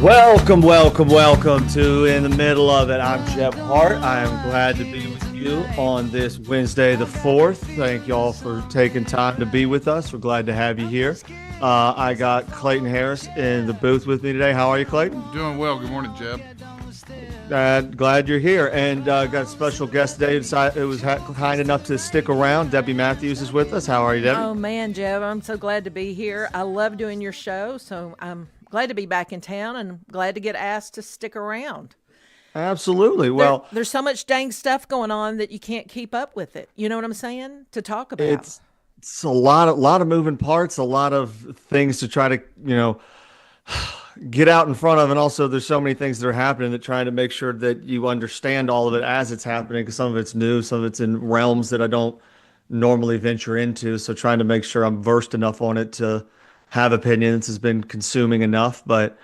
Welcome to In the Middle of It. I'm Jeb Hart. I am glad to be with you on this Wednesday the 4th. Thank y'all for taking time to be with us. We're glad to have you here. I got Clayton Harris in the booth with me today. How are you, Clayton? Doing well. Good morning, Jeb. Glad you're here. And got a special guest today who was kind enough to stick around. Debbie Matthews is with us. How are you, Debbie? Oh, man, Jeb, I'm so glad to be here. I love doing your show, so I'm glad to be back in town and glad to get asked to stick around. Absolutely. Well, there's so much dang stuff going on that you can't keep up with it. You know what I'm saying? To talk about. It's a lot of moving parts, a lot of things to try to, get out in front of. And also there's so many things that are happening that trying to make sure that you understand all of it as it's happening, because some of it's new, some of it's in realms that I don't normally venture into. So trying to make sure I'm versed enough on it to have opinions has been consuming enough, but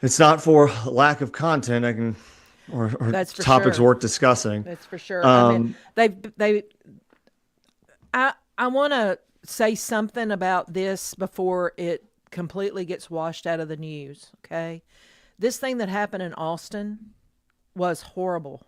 it's not for lack of content. Or That's for topics sure. worth discussing. That's for sure. I mean, I want to say something about this before it completely gets washed out of the news. Okay. This thing that happened in Austin was horrible.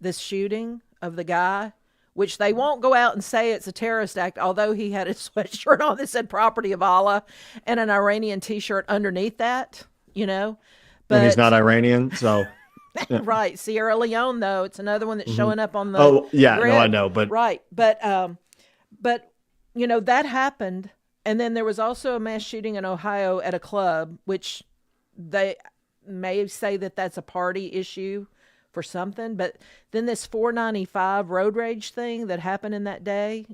This shooting of the guy, which they won't go out and say it's a terrorist act, although he had a sweatshirt on that said property of Allah and an Iranian t-shirt underneath that, But And he's not Iranian, so. Yeah. Right. Sierra Leone, though, it's another one that's showing up on the grid. No, I know, but. Right. But that happened. And then there was also a mass shooting in Ohio at a club, which they may say that that's a party issue for something, but then this 495 road rage thing that happened in that day,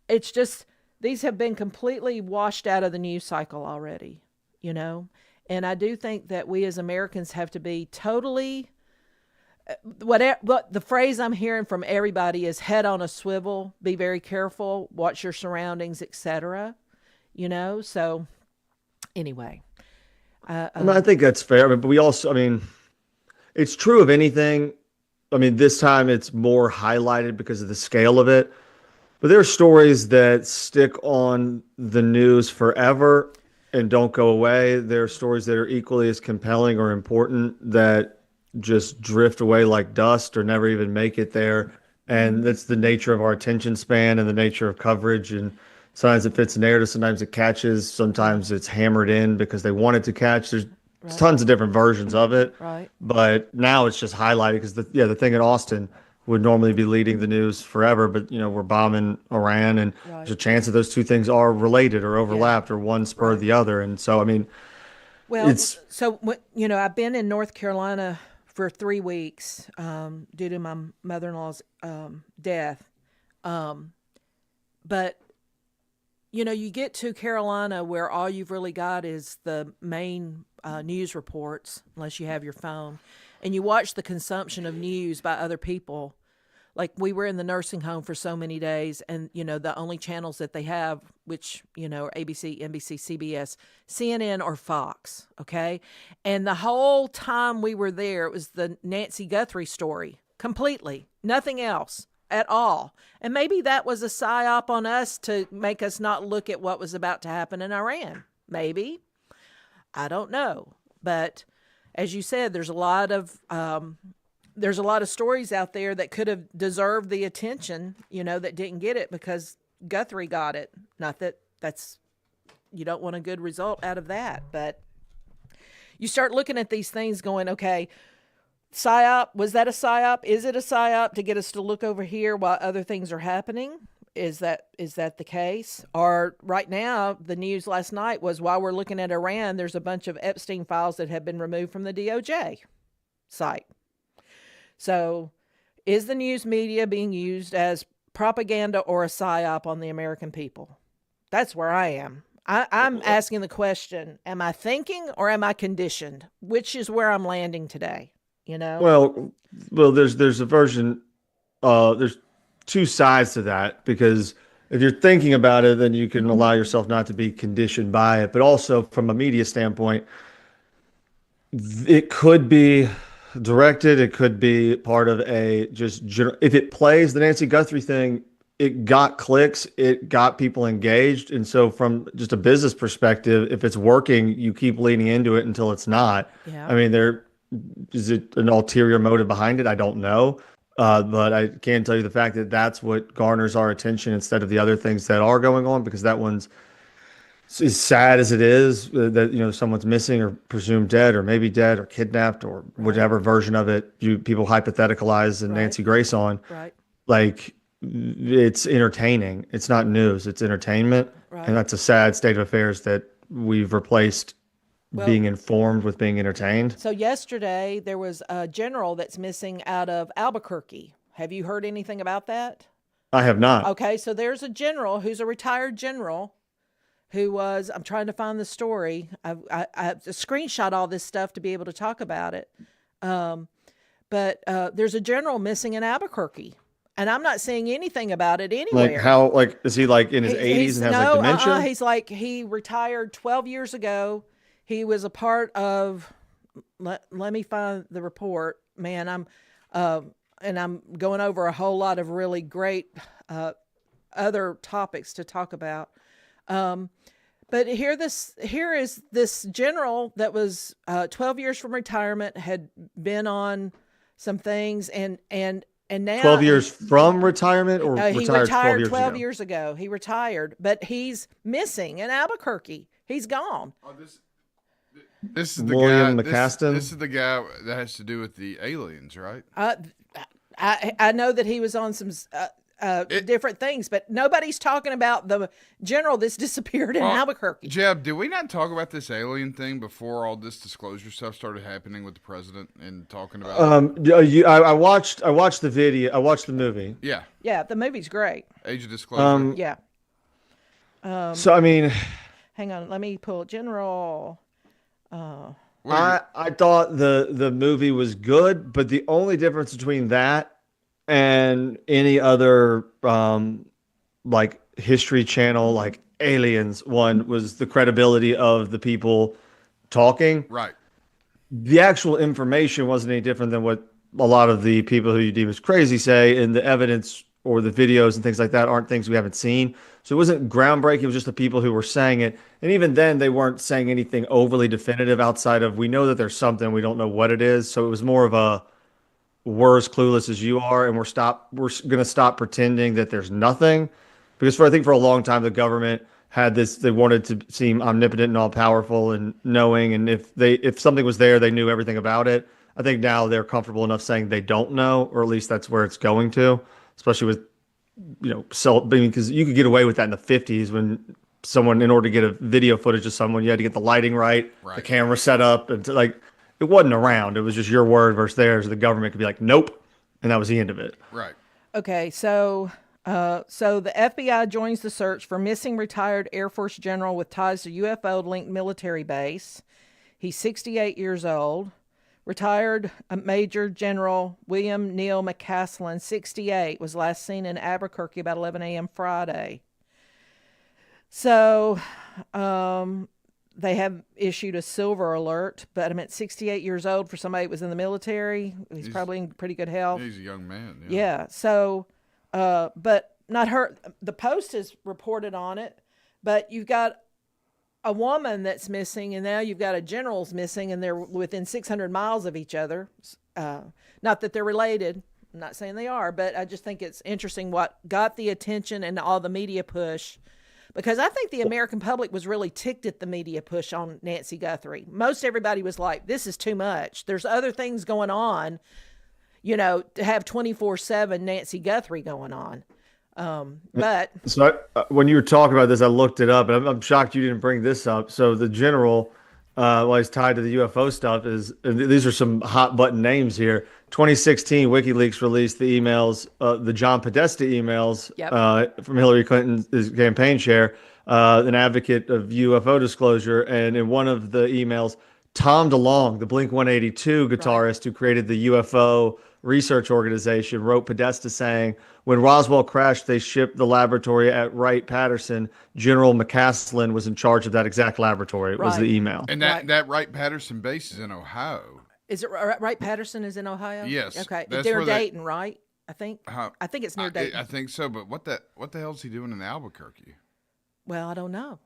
it's just, these have been completely washed out of the news cycle already, and I do think that we as Americans have to be totally, what the phrase I'm hearing from everybody is head on a swivel, be very careful, watch your surroundings, etc. So anyway. I think that's fair, but we also, it's true of anything. This time it's more highlighted because of the scale of it. But there are stories that stick on the news forever and don't go away. There are stories that are equally as compelling or important that just drift away like dust or never even make it there. And that's the nature of our attention span and the nature of coverage. And sometimes it fits the narrative, sometimes it catches, sometimes it's hammered in because they want it to catch. There's tons of different versions of it. Right. But now it's just highlighted because the thing in Austin would normally be leading the news forever, but we're bombing Iran, and there's a chance that those two things are related or overlapped or one spurred the other. And so, I've been in North Carolina for 3 weeks due to my mother-in-law's death. But you get to Carolina where all you've really got is the main news reports, unless you have your phone, and you watch the consumption of news by other people. Like, we were in the nursing home for so many days, and the only channels that they have, which are ABC, NBC, CBS, CNN, or Fox. Okay, and the whole time we were there, it was the Nancy Guthrie story completely, nothing else at all. And maybe that was a psyop on us to make us not look at what was about to happen in Iran. Maybe. I don't know. But as you said, there's a lot of stories out there that could have deserved the attention, that didn't get it because Guthrie got it. Not that you don't want a good result out of that, but you start looking at these things going, okay, psyop, was that a psyop? Is it a psyop to get us to look over here while other things are happening? Is that the case? Or right now, the news last night was, while we're looking at Iran, there's a bunch of Epstein files that have been removed from the DOJ site. So is the news media being used as propaganda or a psyop on the American people? That's where I am. I'm asking the question, am I thinking or am I conditioned? Which is where I'm landing today, Well, there's a version, there's two sides to that, because if you're thinking about it, then you can allow yourself not to be conditioned by it. But also from a media standpoint, it could be directed. It could be part of a if it plays the Nancy Guthrie thing it got clicks, it got people engaged. And so from just a business perspective, if it's working, you keep leaning into it until it's not. Yeah. I mean, there is it an ulterior motive behind it? I don't know. But I can tell you the fact that that's what garners our attention instead of the other things that are going on, because that one's as sad as it is that someone's missing or presumed dead or maybe dead or kidnapped or Right. whatever version of it people hypotheticalize and Right. Nancy Grace on. Right. Like, it's entertaining. It's not news. It's entertainment, and Right. that's a sad state of affairs that we've replaced Well, being informed with being entertained. so yesterday there was a general that's missing out of Albuquerque. Have you heard anything about that? I have not. Okay, so there's a general who's a retired general who was, I'm trying to find the story. I have to screenshot all this stuff to be able to talk about it. Um, but there's a general missing in Albuquerque. And I'm not seeing anything about it Like, anywhere. how, like, is he like in his He, 80s he's and has like no, dementia? he's like, he retired 12 years ago. He was a part of, let me find the report. Man, uh, and I'm going over a whole lot of really great other topics to talk about. Um, but here is this general that was 12 years from retirement, had been on some things, and now 12 years from retirement or he retired 12 retired years 12 ago? years ago. He retired, but he's missing in Albuquerque. He's gone. Oh, this is the William guy. McCaston? This is the guy that has to do with the aliens, right? I know that he was on some different things, but nobody's talking about the general that's disappeared in Albuquerque. Jeb, did we not talk about this alien thing before all this disclosure stuff started happening with the president and talking about? I watched the video. I watched the movie. Yeah, Yeah, the movie's great. age of disclosure. Yeah. So I mean, Hang on, let me pull general. I thought the movie was good, but the only difference between that and any other like History Channel like Aliens one was the credibility of the people talking. Right. The actual information wasn't any different than what a lot of the people who you deem as crazy say, and the evidence or the videos and things like that aren't things we haven't seen. So it wasn't groundbreaking. It was just the people who were saying it. And even then, they weren't saying anything overly definitive outside of, we know that there's something, we don't know what it is. So it was more of a, we're as clueless as you are, and we're going to stop pretending that there's nothing. Because I think for a long time, the government had this, they wanted to seem omnipotent and all powerful and knowing. And if something was there, they knew everything about it. I think now they're comfortable enough saying they don't know, or at least that's where it's going to, especially with, because you could get away with that in the 50s when someone, in order to get a video footage of someone, you had to get the lighting right, the camera set up, and it wasn't around. It was just your word versus theirs. The government could be like, nope, and that was the end of it. Right. Okay, so the FBI joins the search for missing retired Air Force general with ties to UFO-linked military base. He's 68 years old. Retired Major General William Neil McCaslin, 68, was last seen in Albuquerque about 11 a.m. Friday. So they have issued a silver alert, but I'm at 68 years old for somebody that was in the military. He's probably in pretty good health. He's a young man. Yeah. So, but not her. The Post has reported on it, but you've got a woman that's missing, and now you've got a general's missing, and they're within 600 miles of each other. Not that they're related. I'm not saying they are, but I just think it's interesting what got the attention and all the media push. Because I think the American public was really ticked at the media push on Nancy Guthrie. Most everybody was like, this is too much. There's other things going on, to have 24/7 Nancy Guthrie going on. But So when you were talking about this, I looked it up, and I'm shocked you didn't bring this up. So the general, while he's tied to the UFO stuff, these are some hot button names here. 2016, WikiLeaks released the emails, the John Podesta emails from Hillary Clinton's campaign chair, an advocate of UFO disclosure. And in one of the emails, Tom DeLonge, the Blink 182 guitarist who created the UFO research organization, wrote Podesta saying, when Roswell crashed, they shipped the laboratory at Wright-Patterson. General McCaslin was in charge of that exact laboratory, was the email. And that Wright-Patterson base is in Ohio. Is it Wright-Patterson is in Ohio? Yes. Okay. That's They're where Dayton, right? I think it's near Dayton. I think so, but what the hell is he doing in Albuquerque? Well, I don't know.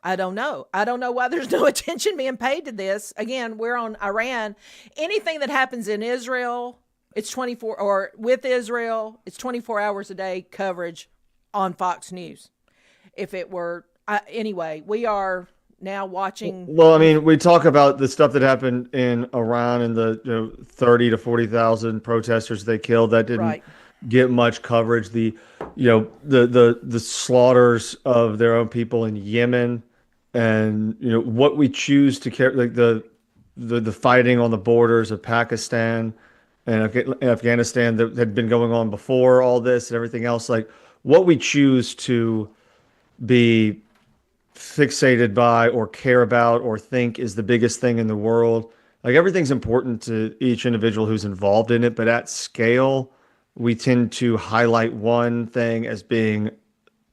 I don't know why there's no attention being paid to this. Again, we're on Iran. Anything that happens in Israel, it's 24, or with Israel, it's 24 hours a day coverage on Fox News. If it were, anyway, we are now watching. Well, I mean, we talk about the stuff that happened in Iran and the 30 to 40,000 protesters they killed. That didn't get much coverage. The slaughters of their own people in Yemen, and what we choose to care, like the fighting on the borders of Pakistan and Afghanistan that had been going on before all this and everything else. Like what we choose to be fixated by or care about or think is the biggest thing in the world. Like everything's important to each individual who's involved in it, but at scale, we tend to highlight one thing as being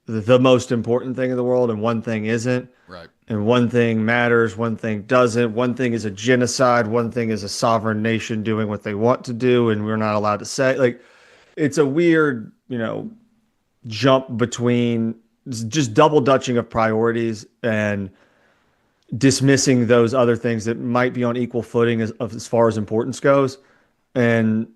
the most important thing in the world, and one thing isn't. Right. And one thing matters, one thing doesn't. One thing is a genocide, one thing is a sovereign nation doing what they want to do, and we're not allowed to say. Like, it's a weird, jump between just double dutching of priorities and dismissing those other things that might be on equal footing as far as importance goes. And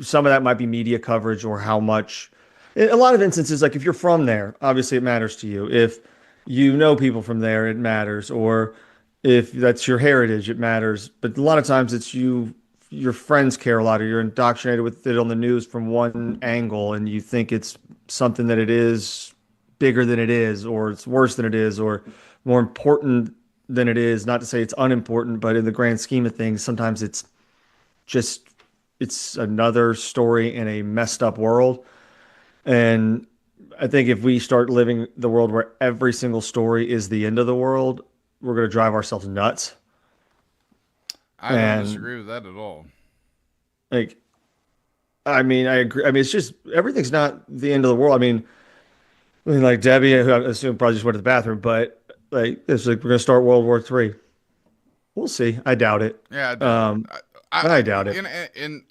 some of that might be media coverage or how much. In a lot of instances, like if you're from there, obviously it matters to you. If you know people from there, it matters. Or if that's your heritage, it matters. But a lot of times it's your friends care a lot, or you're indoctrinated with it on the news from one angle, and you think it's something that it is bigger than it is, or it's worse than it is, or more important than it is. Not to say it's unimportant, but in the grand scheme of things, sometimes it's another story in a messed up world. And I think if we start living the world where every single story is the end of the world, we're going to drive ourselves nuts. I don't disagree with that at all. Like, I mean, I agree. I mean, it's just, everything's not the end of the world. I mean, like Debbie, who I assume probably just went to the bathroom, but like, it's like we're going to start World War III. We'll see. I doubt it. Yeah, I doubt it. And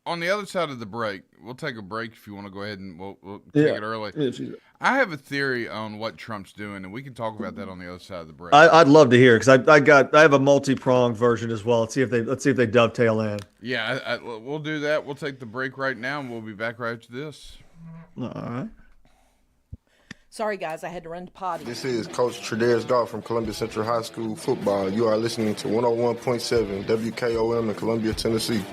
on the other side of the break, we'll take a break if you want to go ahead and we'll take it early. Yeah. I have a theory on what Trump's doing, and we can talk about that on the other side of the break. I'd love to hear it, because I have a multi-pronged version as well. Let's see if they dovetail in. Yeah, we'll do that. We'll take the break right now, and we'll be back right after this. All right. Sorry, guys, I had to run to potty. This is Coach Tredaris Goff from Columbia Central High School football. You are listening to 101.7 WKOM in Columbia, Tennessee.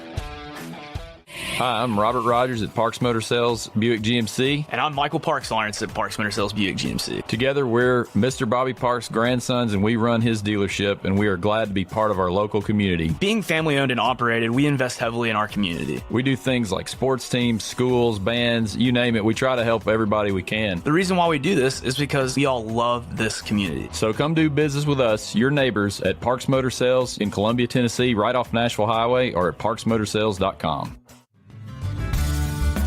Hi, I'm Robert Rogers at Parks Motor Sales Buick GMC. And I'm Michael Parks Lawrence at Parks Motor Sales Buick GMC. Together, we're Mr. Bobby Parks' grandsons, and we run his dealership, and we are glad to be part of our local community. Being family owned and operated, we invest heavily in our community. We do things like sports teams, schools, bands, you name it. We try to help everybody we can. The reason why we do this is because we all love this community. So come do business with us, your neighbors, at Parks Motor Sales in Columbia, Tennessee, right off Nashville Highway, or at parksmotorsales.com.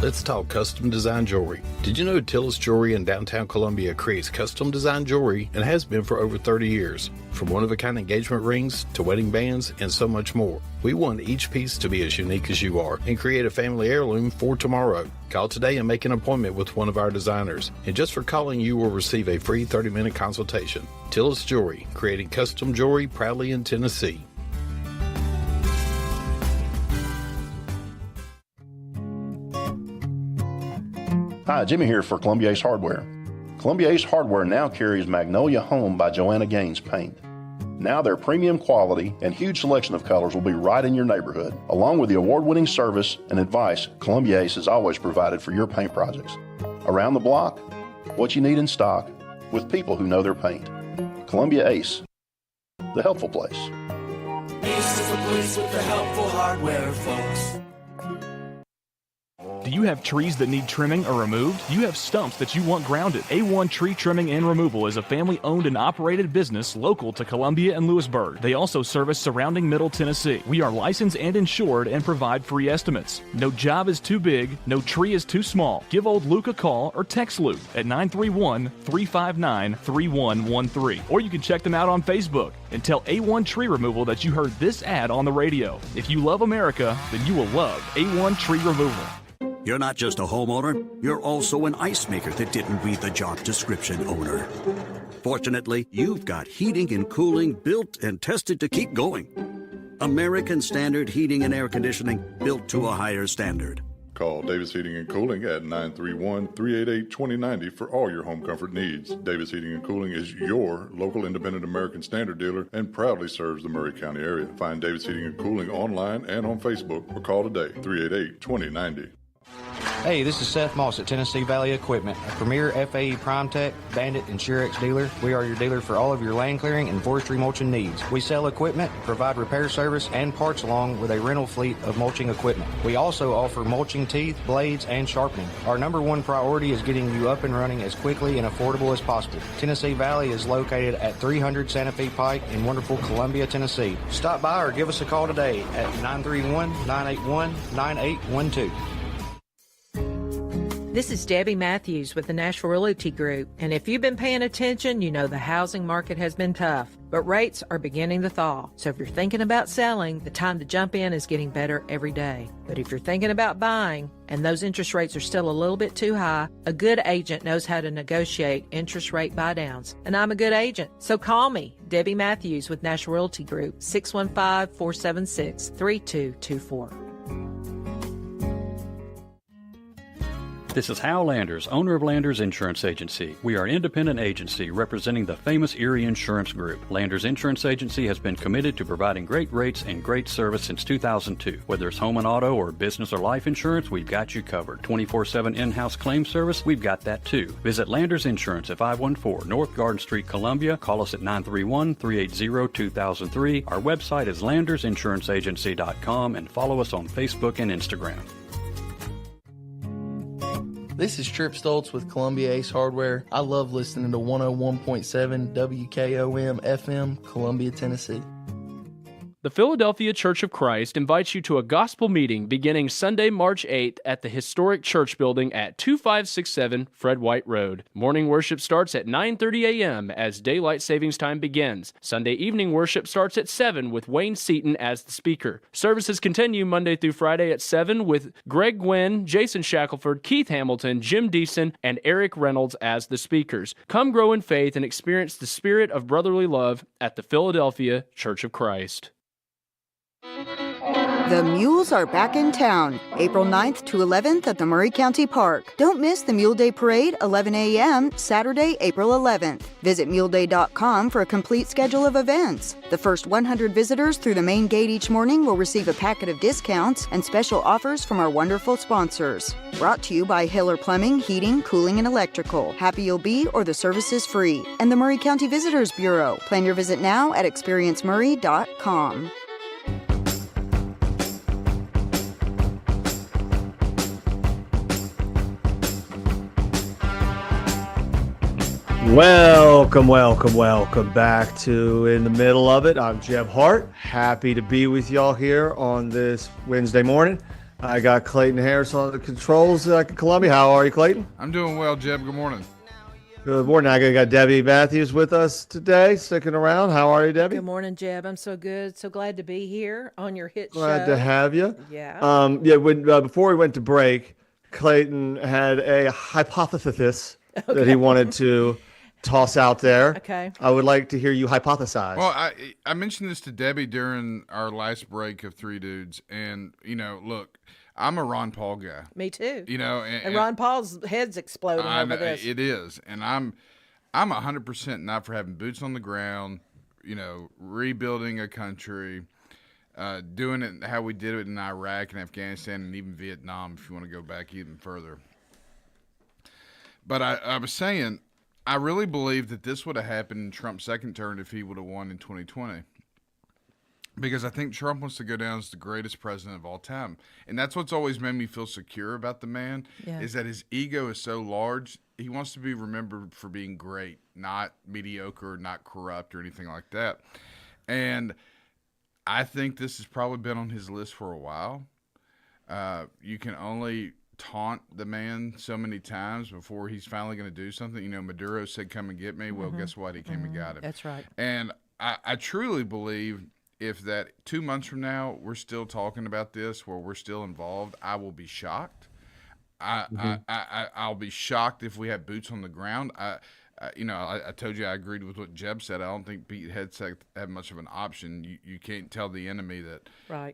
Let's talk custom design jewelry. Did you know Tillis Jewelry in downtown Columbia creates custom design jewelry and has been for over 30 years? From one-of-a-kind engagement rings to wedding bands and so much more. We want each piece to be as unique as you are and create a family heirloom for tomorrow. Call today and make an appointment with one of our designers. And just for calling, you will receive a free 30-minute consultation. Tillis Jewelry, creating custom jewelry proudly in Tennessee. Hi, Jimmy here for Columbia Ace Hardware. Columbia Ace Hardware now carries Magnolia Home by Joanna Gaines paint. Now their premium quality and huge selection of colors will be right in your neighborhood. Along with the award-winning service and advice Columbia Ace has always provided for your paint projects. Around the block, what you need in stock, with people who know their paint. Columbia Ace, the helpful place. Ace is the place with the helpful hardware, folks. Do you have trees that need trimming or removed? Do you have stumps that you want grounded? A1 Tree Trimming and Removal is a family-owned and operated business local to Columbia and Lewisburg. They also service surrounding Middle Tennessee. We are licensed and insured and provide free estimates. No job is too big, no tree is too small. Give old Luke a call or text Luke at 931-359-3113. Or you can check them out on Facebook and tell A1 Tree Removal that you heard this ad on the radio. If you love America, then you will love A1 Tree Removal. You're not just a homeowner, you're also an ice maker that didn't read the job description owner. Fortunately, you've got heating and cooling built and tested to keep going. American Standard Heating and Air Conditioning, built to a higher standard. Call Davis Heating and Cooling at 931-388-2090 for all your home comfort needs. Davis Heating and Cooling is your local independent American Standard dealer and proudly serves the Murray County area. Find Davis Heating and Cooling online and on Facebook or call today, 388-2090. Hey, this is Seth Moss at Tennessee Valley Equipment, a premier FAE PrimeTech, Bandit, and Surex dealer. We are your dealer for all of your land clearing and forestry mulching needs. We sell equipment, provide repair service, and parts along with a rental fleet of mulching equipment. We also offer mulching teeth, blades, and sharpening. Our number one priority is getting you up and running as quickly and affordable as possible. Tennessee Valley is located at 300 Santa Fe Pike in wonderful Columbia, Tennessee. Stop by or give us a call today at 931-981-9812. This is Debbie Matthews with the Nashville Realty Group, and if you've been paying attention, you know the housing market has been tough, but rates are beginning to thaw. So if you're thinking about selling, the time to jump in is getting better every day. But if you're thinking about buying, and those interest rates are still a little bit too high, a good agent knows how to negotiate interest rate buydowns, and I'm a good agent. So call me, Debbie Matthews with Nashville Realty Group, 615-476-3224. This is Hal Landers, owner of Landers Insurance Agency. We are an independent agency representing the famous Erie Insurance Group. Landers Insurance Agency has been committed to providing great rates and great service since 2002. Whether it's home and auto or business or life insurance, we've got you covered. 24/7 in-house claim service, we've got that too. Visit Landers Insurance at 514 North Garden Street, Columbia. Call us at 931-380-2003. Our website is landersinsuranceagency.com and follow us on Facebook and Instagram. This is Trip Stoltz with Columbia Ace Hardware. I love listening to 101.7 WKOM FM, Columbia, Tennessee. The Philadelphia Church of Christ invites you to a gospel meeting beginning Sunday, March 8th at the historic church building at 2567 Fred White Road. Morning worship starts at 9:30 a.m. as daylight savings time begins. Sunday evening worship starts at 7 with Wayne Seaton as the speaker. Services continue Monday through Friday at 7 with Greg Gwynn, Jason Shackelford, Keith Hamilton, Jim Deason, and Eric Reynolds as the speakers. Come grow in faith and experience the spirit of brotherly love at the Philadelphia Church of Christ. The Mules are back in town, April 9th to 11th at the Murray County Park. Don't miss the Mule Day Parade, 11 a.m., Saturday, April 11th. Visit muleday.com for a complete schedule of events. The first 100 visitors through the main gate each morning will receive a packet of discounts and special offers from our wonderful sponsors. Brought to you by Hiller Plumbing, Heating, Cooling, and Electrical. Happy you'll be or the service is free. And the Murray County Visitors Bureau. Plan your visit now at experiencemurray.com. Welcome back to In the Middle of It. I'm Jeb Hart. Happy to be with y'all here on this Wednesday morning. I got Clayton Harris on the controls in Columbia. How are you, Clayton? I'm doing well, Jeb. Good morning. Good morning. I got Debbie Matthews with us today, sticking around. How are you, Debbie? Good morning, Jeb. I'm so good. So glad to be here on your hit show. Glad to have you. Yeah. Before we went to break, Clayton had a hypothesis that he wanted to toss out there. Okay. I would like to hear you hypothesize. Well, I mentioned this to Debbie during our last break of Three Dudes, and look, I'm a Ron Paul guy. Me too. And Ron Paul's head's exploding over this. It is, and I'm 100% not for having boots on the ground. Rebuilding a country, doing it how we did it in Iraq and Afghanistan and even Vietnam, if you want to go back even further. But I was saying, I really believe that this would have happened in Trump's second term if he would have won in 2020. Because I think Trump wants to go down as the greatest president of all time. And that's what's always made me feel secure about the man, is that his ego is so large. He wants to be remembered for being great, not mediocre, not corrupt or anything like that. And I think this has probably been on his list for a while. You can only taunt the man so many times before he's finally going to do something. Maduro said, "Come and get me." Well, guess what? He came and got him. That's right. And I truly believe if that 2 months from now we're still talking about this, where we're still involved, I will be shocked. I'll be shocked if we have boots on the ground. I told you I agreed with what Jeb said. I don't think Pete Hegseth had much of an option. You can't tell the enemy that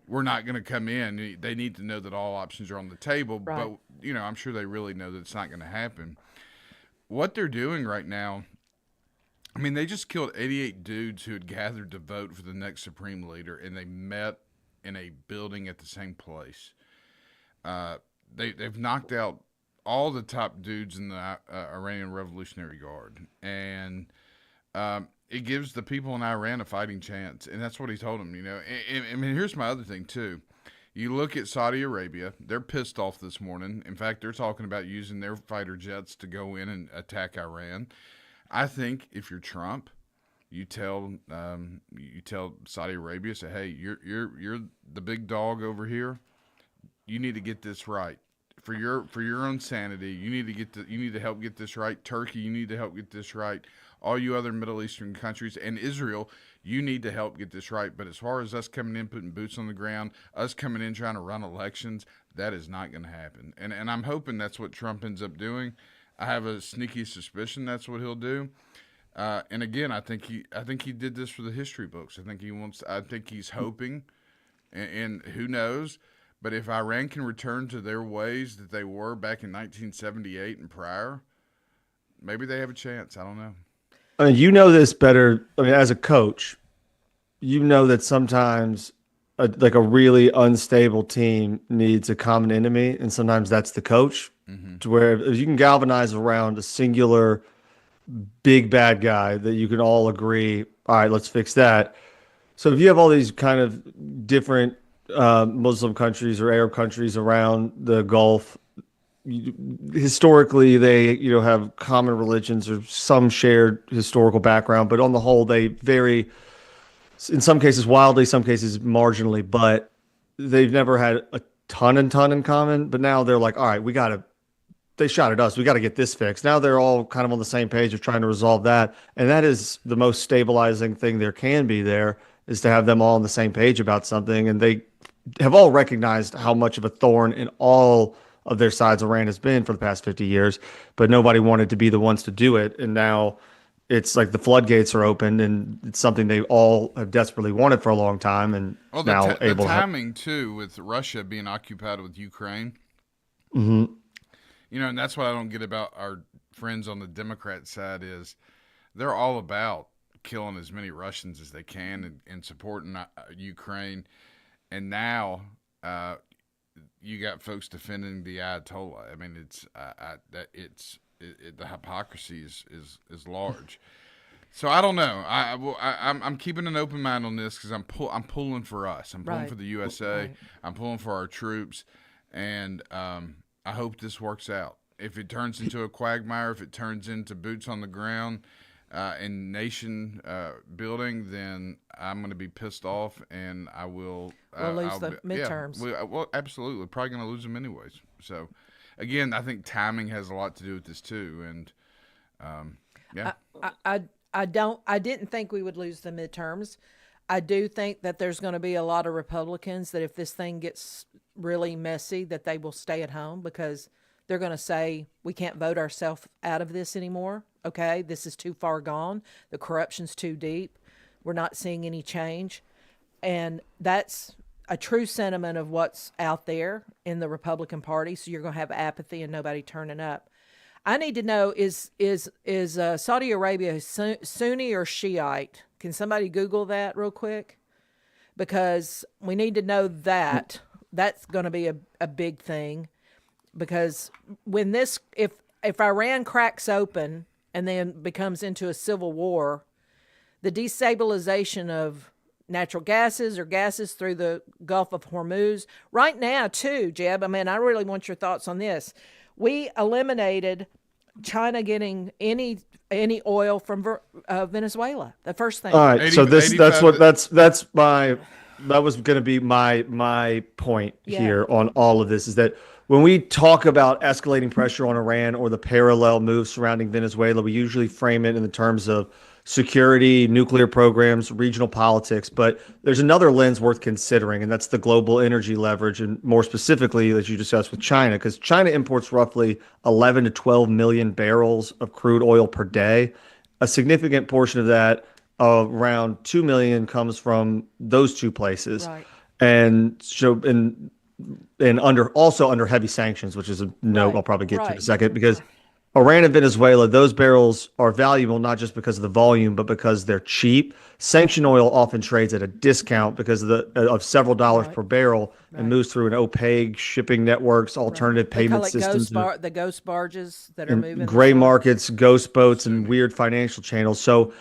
we're not going to come in. They need to know that all options are on the table. Right. But, I'm sure they really know that it's not going to happen. What they're doing right now, I mean, they just killed 88 dudes who had gathered to vote for the next supreme leader, and they met in a building at the same place. They've knocked out all the top dudes in the Iranian Revolutionary Guard, and it gives the people in Iran a fighting chance, and that's what he told them. I mean, here's my other thing too. You look at Saudi Arabia; they're pissed off this morning. In fact, they're talking about using their fighter jets to go in and attack Iran. I think if you're Trump, you tell Saudi Arabia, say, hey, you're the big dog over here. You need to get this right. For your own sanity, you need to help get this right. Turkey, you need to help get this right. All you other Middle Eastern countries and Israel, you need to help get this right. But as far as us coming in, putting boots on the ground, us coming in trying to run elections, that is not going to happen. And I'm hoping that's what Trump ends up doing. I have a sneaky suspicion that's what he'll do. And again, I think he did this for the history books. I think he's hoping, and who knows. But if Iran can return to their ways that they were back in 1978 and prior, maybe they have a chance. I don't know. I mean, you know this better. I mean, as a coach, you know that sometimes a really unstable team needs a common enemy, and sometimes that's the coach. Mm-hmm. To where if you can galvanize around a singular big bad guy that you can all agree, all right, let's fix that. So if you have all these kind of different Muslim countries or Arab countries around the Gulf, historically they have common religions or some shared historical background, but on the whole they vary, in some cases wildly, some cases marginally, but they've never had a ton in common. But now they're like, all right, they shot at us, we got to get this fixed. Now they're all kind of on the same page of trying to resolve that, and that is the most stabilizing thing there can be, there is to have them all on the same page about something. And they have all recognized how much of a thorn in all of their sides Iran has been for the past 50 years, but nobody wanted to be the ones to do it. And now it's like the floodgates are open, and it's something they all have desperately wanted for a long time. And the timing too, with Russia being occupied with Ukraine. Mm-hmm. And that's what I don't get about our friends on the Democrat side is they're all about killing as many Russians as they can and supporting Ukraine. And now you got folks defending the Ayatollah. I mean, the hypocrisy is large. So I don't know. I'm keeping an open mind on this because I'm pulling for us. I'm pulling for the USA. Right. I'm pulling for our troops, and I hope this works out. If it turns into a quagmire, if it turns into boots on the ground and nation building, then I'm going to be pissed off, and I will. We'll lose the midterms. Yeah, well, absolutely. Probably going to lose them anyways. So, again, I think timing has a lot to do with this too, and yeah. I didn't think we would lose the midterms. I do think that there's going to be a lot of Republicans that if this thing gets really messy, that they will stay at home because they're going to say, we can't vote ourselves out of this anymore. Okay, this is too far gone. The corruption's too deep. We're not seeing any change. And that's a true sentiment of what's out there in the Republican Party. So you're going to have apathy and nobody turning up. I need to know, is Saudi Arabia Sunni or Shiite? Can somebody Google that real quick? Because we need to know that. That's going to be a big thing. Because when this, if Iran cracks open and then becomes into a civil war, the destabilization of natural gases or gases through the Gulf of Hormuz, right now too, Jeb, I mean, I really want your thoughts on this. We eliminated China getting any oil from Venezuela. The first thing. All right, so that was going to be my point here on all of this, is that when we talk about escalating pressure on Iran or the parallel moves surrounding Venezuela, we usually frame it in the terms of security, nuclear programs, regional politics. But there's another lens worth considering, and that's the global energy leverage, and more specifically, as you discussed with China, because China imports roughly 11 to 12 million barrels of crude oil per day. A significant portion of that, around 2 million, comes from those two places. Right. And so, and under heavy sanctions, which is a note Right, I'll probably get to in a right. second, because Iran and Venezuela, those barrels are valuable not just because of the volume, but because they're cheap. Sanctioned oil often trades at a discount because of several dollars per barrel and moves through an opaque shipping networks, alternative They call payment it systems, the ghost barges that are and moving. gray markets, ghost boats, and weird financial channels. So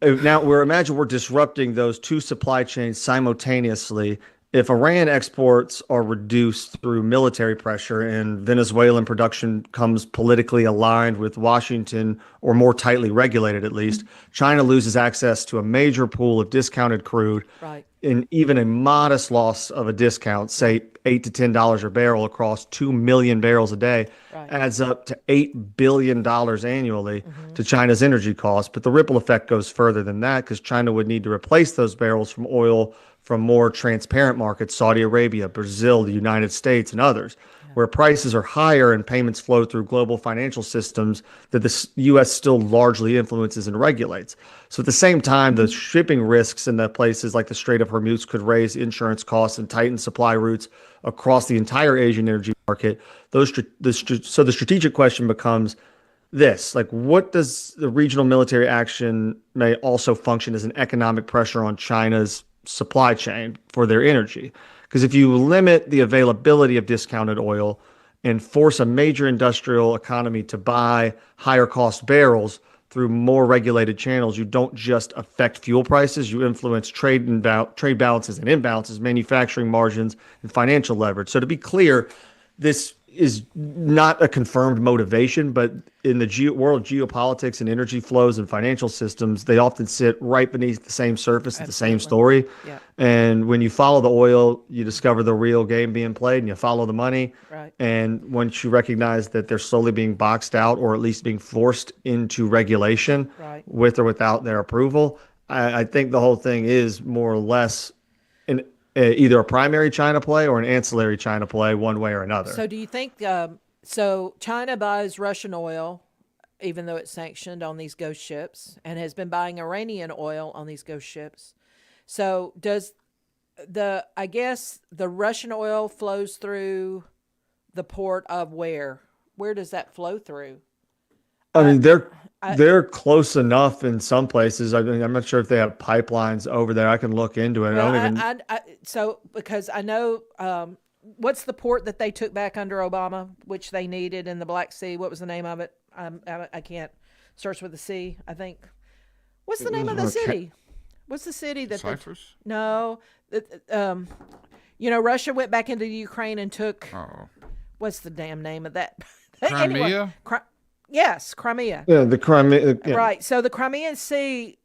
now we're disrupting those two supply chains simultaneously. If Iran exports are reduced through military pressure and Venezuelan production comes politically aligned with Washington or more tightly regulated, at least, China loses access to a major pool of discounted crude. Right. In even a modest loss of a discount, say $8 to $10 a barrel across 2 million barrels a day, adds up to $8 billion annually to China's energy costs. But the ripple effect goes further than that, because China would need to replace those barrels from oil from more transparent markets, Saudi Arabia, Brazil, the United States, and others, where prices are higher and payments flow through global financial systems that the U.S. still largely influences and regulates. So at the same time, the shipping risks in the places like the Strait of Hormuz could raise insurance costs and tighten supply routes across the entire Asian energy market. So the strategic question becomes this: like, what does the regional military action may also function as an economic pressure on China's supply chain for their energy? Because if you limit the availability of discounted oil and force a major industrial economy to buy higher cost barrels through more regulated channels, you don't just affect fuel prices, you influence trade balances and imbalances, manufacturing margins, and financial leverage. So to be clear, this is not a confirmed motivation, but in the world of geopolitics and energy flows and financial systems, they often sit right beneath the same surface of the same story. Yeah. And when you follow the oil, you discover the real game being played, and you follow the money. Right. And once you recognize that they're slowly being boxed out, or at least being forced into regulation, with or without their approval, I think the whole thing is more or less either a primary China play or an ancillary China play, one way or another. So do you think, so China buys Russian oil, even though it's sanctioned, on these ghost ships, and has been buying Iranian oil on these ghost ships. So does I guess the Russian oil flows through the port of where? Where does that flow through? I mean, they're close enough in some places. I mean, I'm not sure if they have pipelines over there. I can look into it. Well, so because I know, what's the port that they took back under Obama, which they needed in the Black Sea? What was the name of it? I can't. Starts with a C, I think. What's the name of the city? What's the city that? Cyprus? No. Russia went back into Ukraine and took. Oh. What's the damn name of that? Crimea? Yes, Crimea. Yeah, the Crimea. Yeah. Right. So the Crimean Sea,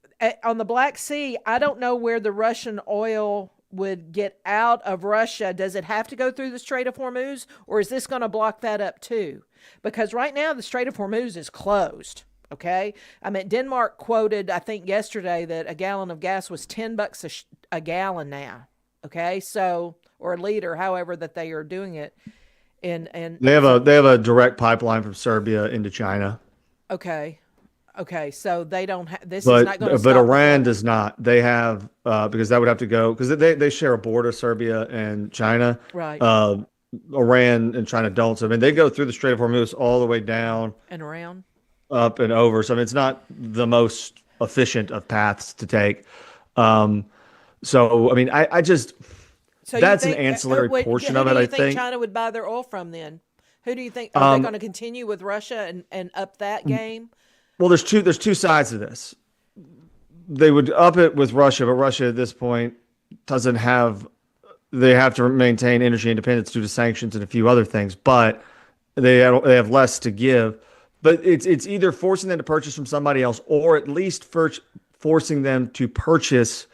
on the Black Sea, I don't know where the Russian oil would get out of Russia. Does it have to go through the Strait of Hormuz, or is this going to block that up too? Because right now the Strait of Hormuz is closed. Okay. I mean, Denmark quoted, I think yesterday, that a gallon of gas was $10 a gallon now. Okay. So, or a liter, however that they are doing it. And they have a direct pipeline from Serbia into China. Okay. So they don't have this. But is not going to. But Iran does not. They have because that would have to go, because they share a border, Serbia and China. Right. Iran and China don't. So I mean, they go through the Strait of Hormuz all the way down and around, up and over. So I mean, it's not the most efficient of paths to take. So I mean, I just. So that's an ancillary portion of it, I think. Who do you think China would buy their oil from then? Who do you think? Are they going to continue with Russia and up that game? Well, there's two sides to this. They would up it with Russia, but Russia at this point doesn't have. They have to maintain energy independence due to sanctions and a few other things, but they have less to give. But it's either forcing them to purchase from somebody else, or at least forcing them to purchase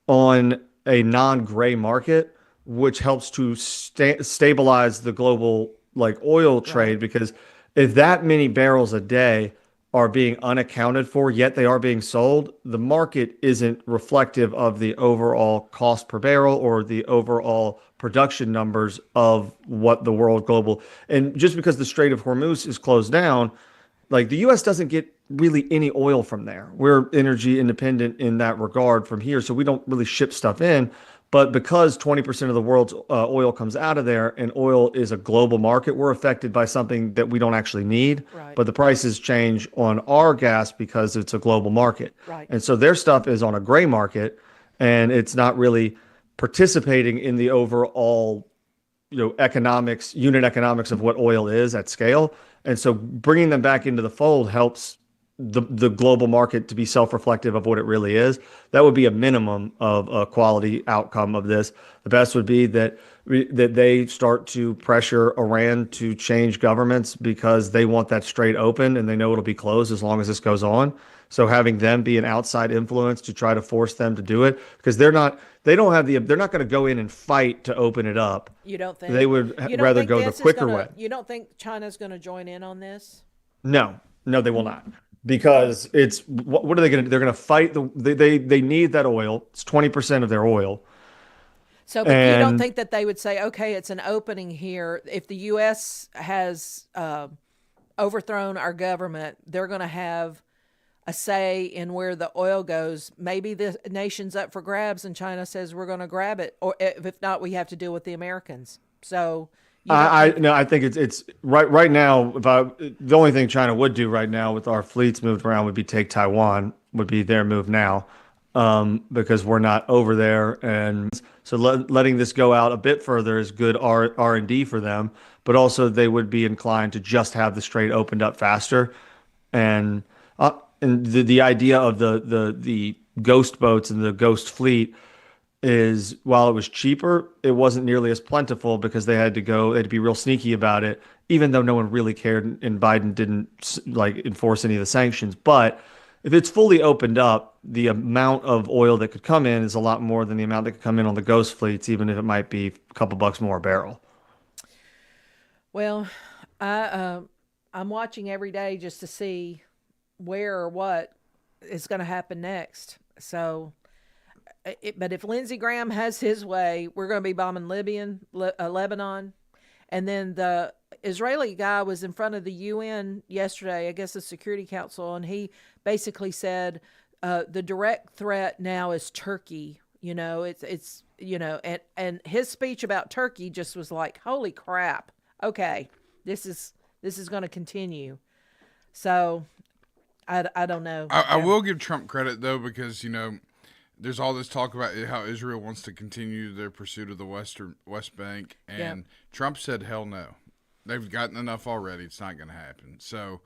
on a non-gray market, which helps to stabilize the global like oil trade, because if that many barrels a day are being unaccounted for, yet they are being sold, the market isn't reflective of the overall cost per barrel or the overall production numbers of what the world global. And just because the Strait of Hormuz is closed down, like the US doesn't get really any oil from there. We're energy independent in that regard from here, so we don't really ship stuff in. But because 20% of the world's oil comes out of there and oil is a global market, we're affected by something that we don't actually need. Right. But the prices change on our gas because it's a global market. Right. And so their stuff is on a gray market, and it's not really participating in the overall, economics, unit economics of what oil is at scale. And so bringing them back into the fold helps the global market to be self-reflective of what it really is. That would be a minimum of a quality outcome of this. The best would be that they start to pressure Iran to change governments because they want that strait open and they know it'll be closed as long as this goes on. So having them be an outside influence to try to force them to do it, because they're not going to go in and fight to open it up. You don't think they would rather go the quicker way? You don't think China's going to join in on this? No, they will not. Because it's what are they going to do? They're going to fight they need that oil. It's 20% of their oil. So, but you don't think that they would say, okay, it's an opening here. If the U.S. has overthrown our government, they're going to have a say in where the oil goes. Maybe the nation's up for grabs, and China says we're going to grab it, or if not, we have to deal with the Americans. So. I think it's right now. The only thing China would do right now with our fleets moved around would be take Taiwan, would be their move now, because we're not over there, and so letting this go out a bit further is good R&D for them. But also they would be inclined to just have the strait opened up faster, and the idea of the ghost boats and the ghost fleet is, while it was cheaper, it wasn't nearly as plentiful because they had to be real sneaky about it, even though no one really cared and Biden didn't enforce any of the sanctions. But if it's fully opened up, the amount of oil that could come in is a lot more than the amount that could come in on the ghost fleets, even if it might be a couple bucks more a barrel. Well, I'm watching every day just to see where or what is going to happen next. So. But if Lindsey Graham has his way, we're going to be bombing Lebanon. And then the Israeli guy was in front of the UN yesterday, I guess the Security Council, and he basically said the direct threat now is Turkey. It's and his speech about Turkey just was like, holy crap. Okay, this is going to continue. So I don't know. I will give Trump credit though, because there's all this talk about how Israel wants to continue their pursuit of the West Bank, and Trump said, hell no. They've gotten enough already. It's not going to happen. So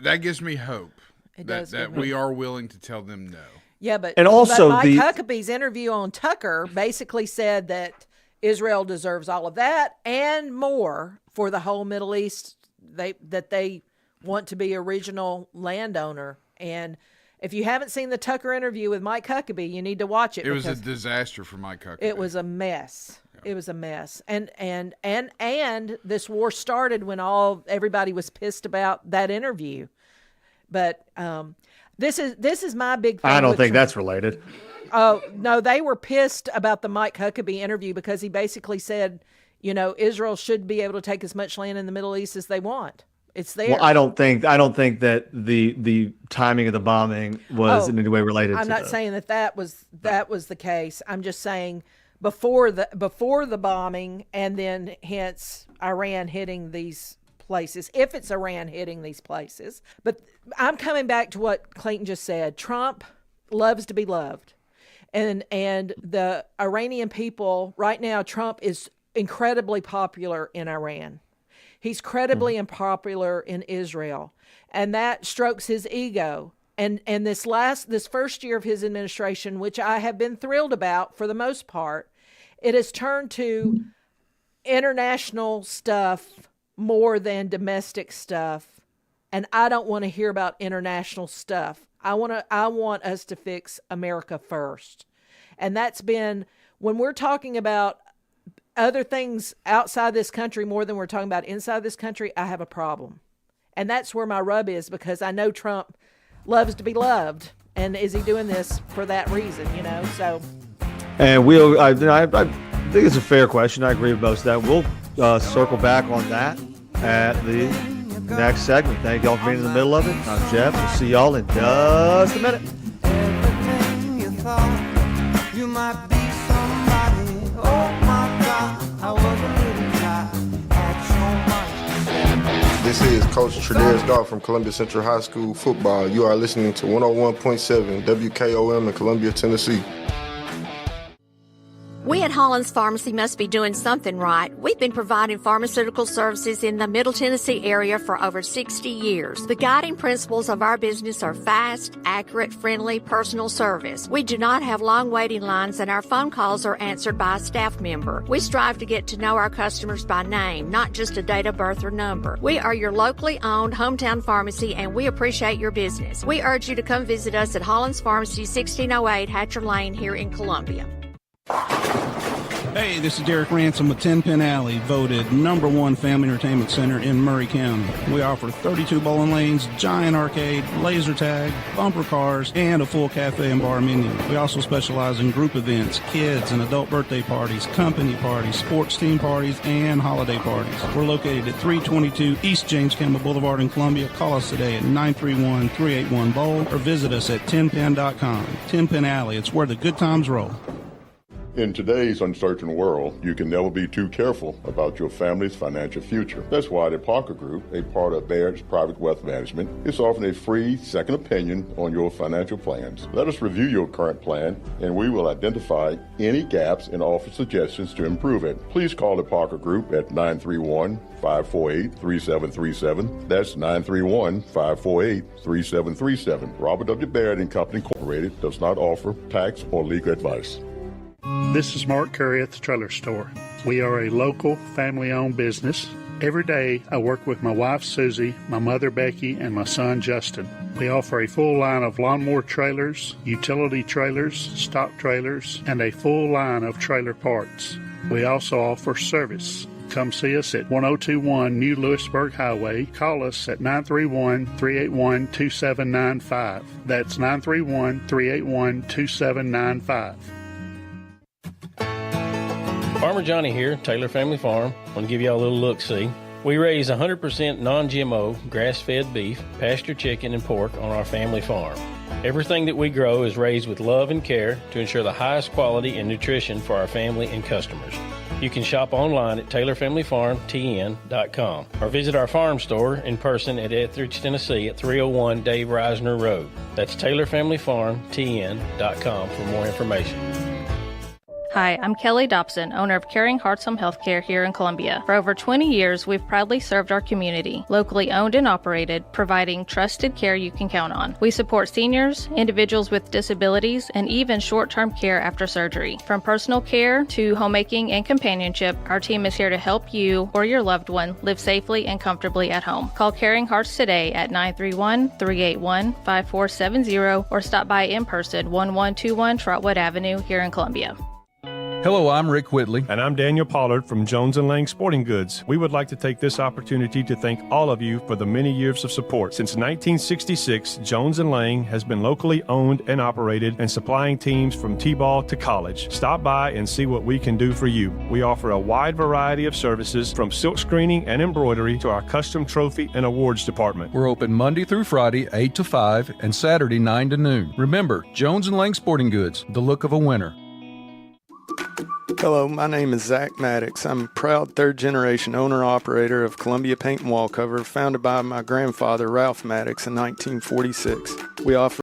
that gives me hope that we are willing to tell them no. Yeah, but Mike Huckabee's interview on Tucker basically said that Israel deserves all of that and more for the whole Middle East, that they want to be a regional landowner. And if you haven't seen the Tucker interview with Mike Huckabee, you need to watch it. It was a disaster for Mike Huckabee. It was a mess. Yeah. It was a mess. And this war started when everybody was pissed about that interview. But this is my big thing. I don't think that's related. Oh, no, they were pissed about the Mike Huckabee interview because he basically said, Israel should be able to take as much land in the Middle East as they want. It's there. Well, I don't think that the timing of the bombing was in any way related. I'm not saying that was the case. I'm just saying before the bombing, and then hence Iran hitting these places. If it's Iran hitting these places, but I'm coming back to what Clayton just said. Trump loves to be loved, and the Iranian people right now. Trump is incredibly popular in Iran. He's credibly unpopular in Israel, and that strokes his ego. And this first year of his administration, which I have been thrilled about for the most part, it has turned to international stuff more than domestic stuff. And I don't want to hear about international stuff. I want us to fix America first. And that's been, when we're talking about other things outside this country more than we're talking about inside this country, I have a problem. And that's where my rub is, because I know Trump loves to be loved. And is he doing this for that reason, So. And I think it's a fair question. I agree with most of that. We'll circle back on that at the next segment. Thank y'all for being in the middle of it. I'm Jeff. We'll see y'all in just a minute. Everything you thought you might be somebody. Oh my God, I was a little child, had so much. This is Coach Tredaris Goff from Columbia Central High School football. You are listening to 101.7 WKOM in Columbia, Tennessee. We at Hollins Pharmacy must be doing something right. We've been providing pharmaceutical services in the Middle Tennessee area for over 60 years. The guiding principles of our business are fast, accurate, friendly, personal service. We do not have long waiting lines, and our phone calls are answered by a staff member. We strive to get to know our customers by name, not just a date of birth or number. We are your locally owned hometown pharmacy, and we appreciate your business. We urge you to come visit us at Hollins Pharmacy, 1608 Hatcher Lane here in Columbia. Hey, this is Derek Ransom with 10 Pin Alley, voted #1 family entertainment center in Murray County. We offer 32 bowling lanes, giant arcade, laser tag, bumper cars, and a full cafe and bar menu. We also specialize in group events, kids and adult birthday parties, company parties, sports team parties, and holiday parties. We're located at 322 East James Campbell Boulevard in Columbia. Call us today at 931-381-BOWL or visit us at 10pin.com. 10 Pin Alley, it's where the good times roll. In today's uncertain world, you can never be too careful about your family's financial future. That's why the Parker Group, a part of Baird's Private Wealth Management, is offering a free second opinion on your financial plans. Let us review your current plan, and we will identify any gaps and offer suggestions to improve it. Please call the Parker Group at 931-548-3737. That's 931-548-3737. Robert W. Baird & Company Incorporated does not offer tax or legal advice. This is Mark Curry at the Trailer Store. We are a local, family-owned business. Every day, I work with my wife, Susie, my mother, Becky, and my son, Justin. We offer a full line of lawnmower trailers, utility trailers, stock trailers, and a full line of trailer parts. We also offer service. Come see us at 1021 New Lewisburg Highway. Call us at 931-381-2795. That's 931-381-2795. Farmer Johnny here, Taylor Family Farm. I want to give y'all a little look-see. We raise 100% non-GMO, grass-fed beef, pasture chicken, and pork on our family farm. Everything that we grow is raised with love and care to ensure the highest quality and nutrition for our family and customers. You can shop online at TaylorFamilyFarmTN.com or visit our farm store in person at Etheridge, Tennessee at 301 Dave Reisner Road. That's TaylorFamilyFarmTN.com for more information. Hi, I'm Kelly Dobson, owner of Caring Hearts Home Healthcare here in Columbia. For over 20 years, we've proudly served our community, locally owned and operated, providing trusted care you can count on. We support seniors, individuals with disabilities, and even short-term care after surgery. From personal care to homemaking and companionship, our team is here to help you or your loved one live safely and comfortably at home. Call Caring Hearts today at 931-381-5470 or stop by in person, 1121 Trotwood Avenue here in Columbia. Hello, I'm Rick Whitley. And I'm Daniel Pollard from Jones & Lang Sporting Goods. We would like to take this opportunity to thank all of you for the many years of support. Since 1966, Jones & Lang has been locally owned and operated and supplying teams from T-ball to college. Stop by and see what we can do for you. We offer a wide variety of services from silk screening and embroidery to our custom trophy and awards department. We're open Monday through Friday, 8 to 5, and Saturday, 9 to noon. Remember, Jones & Lang Sporting Goods, the look of a winner. Hello, my name is Zach Maddox. I'm a proud third-generation owner-operator of Columbia Paint and Wall Cover, founded by my grandfather, Ralph Maddox, in 1946. We offer